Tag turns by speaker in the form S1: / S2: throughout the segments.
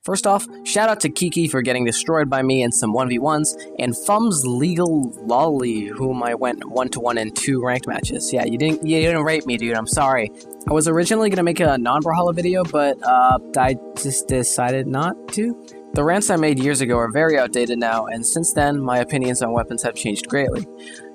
S1: First off, shout out to Kiki for getting destroyed by me in some 1v1s, and Fum's Legal Lolly, whom I went 1-1 in 2 ranked matches. Yeah, you didn't rape me, dude, I'm sorry. I was originally gonna make a non-Brawlhalla video, but I just decided not to. The rants I made years ago are very outdated now, and since then, my opinions on weapons have changed greatly.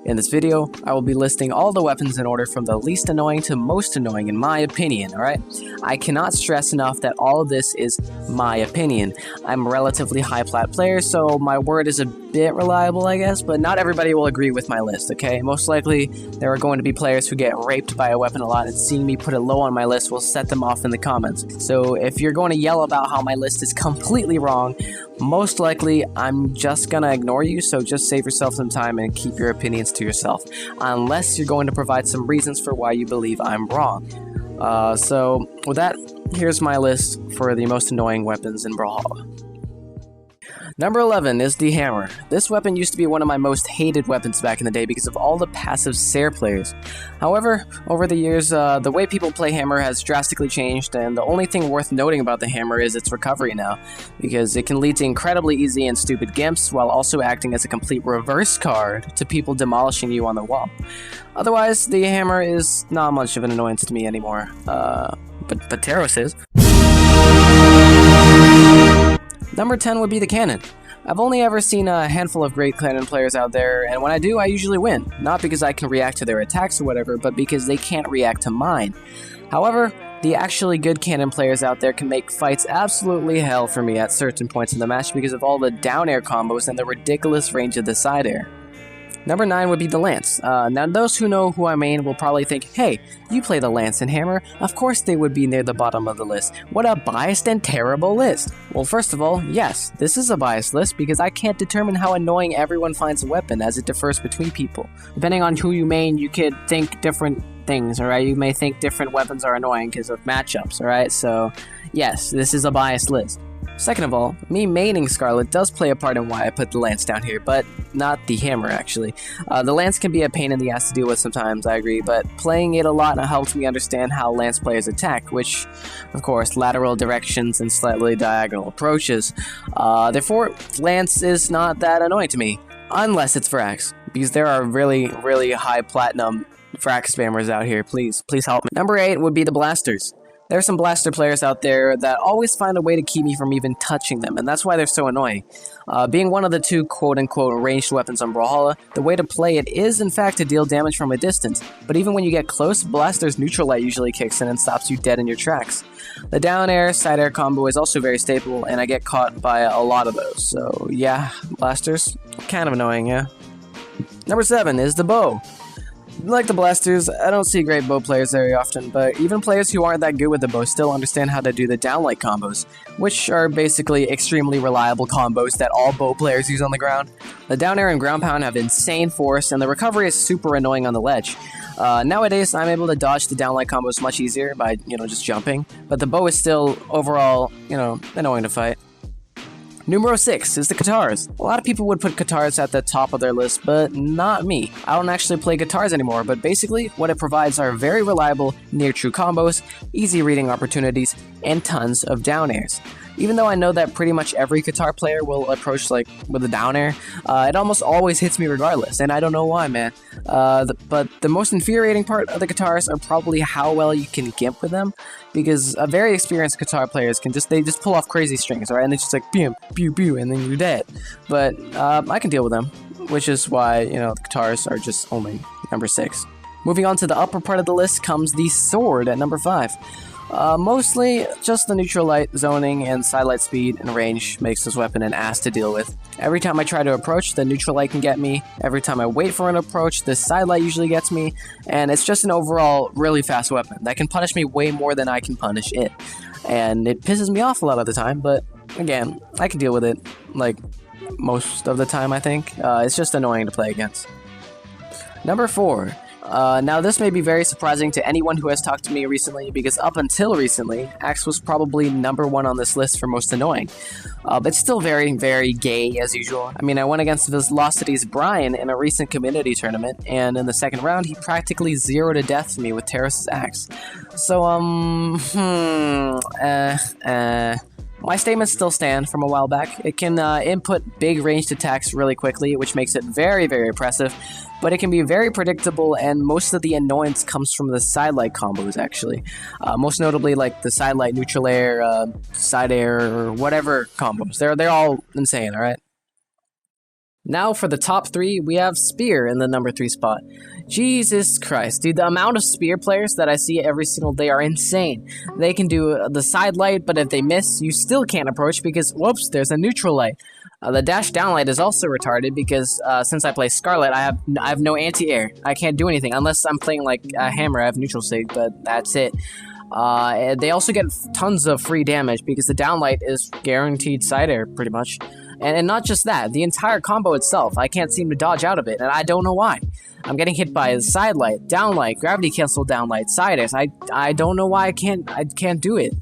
S1: In this video, I will be listing all the weapons in order from the least annoying to most annoying in my opinion, alright? I cannot stress enough that all of this is my opinion. I'm a relatively high plat player, so my word is a bit reliable, I guess, but not everybody will agree with my list, okay? Most likely, there are going to be players who get raped by a weapon a lot, and seeing me put it low on my list will set them off in the comments. So if you're going to yell about how my list is completely wrong, most likely I'm just gonna ignore you, so just save yourself some time and keep your opinions to yourself, unless you're going to provide some reasons for why you believe I'm wrong. So with that, here's my list for the most annoying weapons in Brawlhalla. Number 11 is the hammer. This weapon used to be one of my most hated weapons back in the day because of all the passive Sair players. However, over the years, the way people play hammer has drastically changed, and the only thing worth noting about the hammer is its recovery now, because it can lead to incredibly easy and stupid gimps while also acting as a complete reverse card to people demolishing you on the wall. Otherwise, the hammer is not much of an annoyance to me anymore, but Taros is. Number 10 would be the cannon. I've only ever seen a handful of great cannon players out there, and when I do, I usually win. Not because I can react to their attacks or whatever, but because they can't react to mine. However, the actually good cannon players out there can make fights absolutely hell for me at certain points in the match because of all the down air combos and the ridiculous range of the side air. Number 9 would be the lance. Now those who know who I mean will probably think, hey, you play the lance and hammer, of course they would be near the bottom of the list. What a biased and terrible list. Well, first of all, yes, this is a biased list because I can't determine how annoying everyone finds a weapon as it differs between people. Depending on who you main, you could think different things, alright? You may think different weapons are annoying because of matchups, alright? So, yes, this is a biased list. Second of all, me maining Scarlet does play a part in why I put the lance down here, but not the hammer actually. The lance can be a pain in the ass to deal with sometimes, I agree, but playing it a lot helps me understand how lance players attack, which, of course, lateral directions and slightly diagonal approaches. Therefore, lance is not that annoying to me, unless it's frags, because there are really, really high platinum frag spammers out here. Please help me. Number 8 would be the blasters. There are some blaster players out there that always find a way to keep me from even touching them, and that's why they're so annoying. Being one of the 2 quote-unquote ranged weapons on Brawlhalla, the way to play it is in fact to deal damage from a distance, but even when you get close, Blaster's neutral light usually kicks in and stops you dead in your tracks. The down air, side air combo is also very stable, and I get caught by a lot of those, so yeah, Blasters, kind of annoying, yeah. Number 7 is the bow. Like the blasters, I don't see great bow players very often, but even players who aren't that good with the bow still understand how to do the downlight combos, which are basically extremely reliable combos that all bow players use on the ground. The down air and ground pound have insane force, and the recovery is super annoying on the ledge. Nowadays, I'm able to dodge the downlight combos much easier by, just jumping, but the bow is still, overall, annoying to fight. Numero 6 is the Katars. A lot of people would put Katars at the top of their list, but not me. I don't actually play Katars anymore, but basically, what it provides are very reliable, near-true combos, easy reading opportunities, and tons of down airs. Even though I know that pretty much every Katar player will approach with a down air, it almost always hits me regardless, and I don't know why, man. But the most infuriating part of the Katars are probably how well you can gimp with them, because very experienced Katar players can just pull off crazy strings, right? And it's just like pew pew pew, and then you're dead. But I can deal with them, which is why the Katars are just only number 6. Moving on to the upper part of the list comes the sword at number 5. Mostly just the neutral light, zoning, and sidelight speed and range makes this weapon an ass to deal with. Every time I try to approach, the neutral light can get me. Every time I wait for an approach, the sidelight usually gets me. And it's just an overall really fast weapon that can punish me way more than I can punish it. And it pisses me off a lot of the time, but again, I can deal with it, like, most of the time, I think. It's just annoying to play against. Number 4. Now this may be very surprising to anyone who has talked to me recently, because up until recently, Axe was probably number 1 on this list for most annoying. But still very, very gay as usual. I mean, I went against Velocity's Brian in a recent community tournament, and in the second round, he practically 0 to death to me with Terrace's Axe. So, My statements still stand from a while back. It can input big ranged attacks really quickly, which makes it very, very impressive, but it can be very predictable, and most of the annoyance comes from the side-light combos, actually. Most notably, like the side-light, neutral air, side air, or whatever combos. They're all insane, alright? Now for the top 3, we have Spear in the number 3 spot. Jesus Christ, dude, the amount of Spear players that I see every single day are insane. They can do the side light, but if they miss, you still can't approach because, whoops, there's a neutral light. The dash down light is also retarded because since I play Scarlet, I have no anti-air. I can't do anything unless I'm playing like a Hammer. I have neutral sig, but that's it. They also get tons of free damage because the downlight is guaranteed side air, pretty much. And not just that, the entire combo itself, I can't seem to dodge out of it, and I don't know why. I'm getting hit by the side light, down light, gravity cancel down light, side airs. I don't know why I can't do it.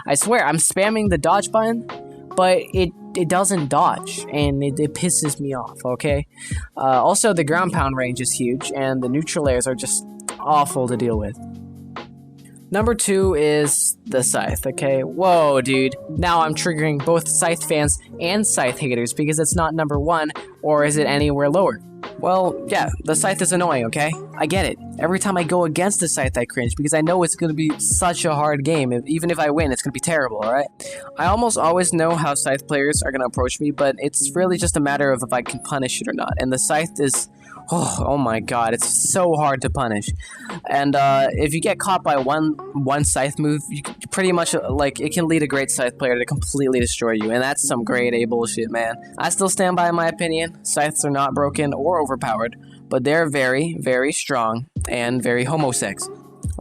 S1: I swear, I'm spamming the dodge button, but it doesn't dodge, and it pisses me off, okay? Also, the ground pound range is huge, and the neutral airs are just awful to deal with. Number 2 is the Scythe, okay? Whoa, dude. Now I'm triggering both Scythe fans and Scythe haters because it's not number 1, or is it anywhere lower? Well, yeah, the Scythe is annoying, okay? I get it. Every time I go against the Scythe, I cringe because I know it's going to be such a hard game. Even if I win, it's going to be terrible, alright? I almost always know how Scythe players are going to approach me, but it's really just a matter of if I can punish it or not. And the Scythe is... Oh my god, it's so hard to punish. And if you get caught by one Scythe move, you pretty much, like, it can lead a great Scythe player to completely destroy you, and that's some grade A bullshit, man. I still stand by my opinion. Scythes are not broken or overpowered, but they're very, very strong and very homosex.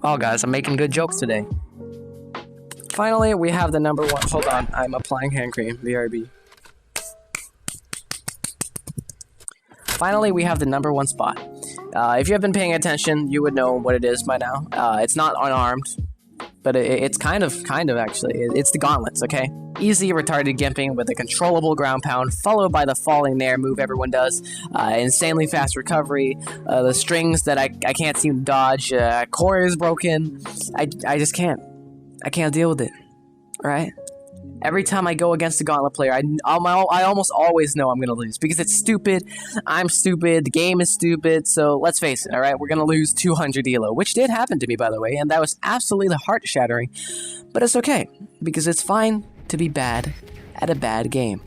S1: Wow, guys, I'm making good jokes today. Finally, we have the number 1. Hold on, I'm applying hand cream. BRB. Finally, we have the number 1 spot. If you have been paying attention, you would know what it is by now. It's not unarmed, but it's kind of actually. It's the Gauntlets, okay? Easy retarded gimping with a controllable ground pound, followed by the falling nair move everyone does. Insanely fast recovery. The strings that I can't seem to dodge. Core is broken. I just can't. I can't deal with it. Alright? Every time I go against a Gauntlet player, I almost always know I'm going to lose. Because it's stupid, I'm stupid, the game is stupid, so let's face it, alright? We're going to lose 200 elo, which did happen to me, by the way, and that was absolutely heart-shattering. But it's okay, because it's fine to be bad at a bad game.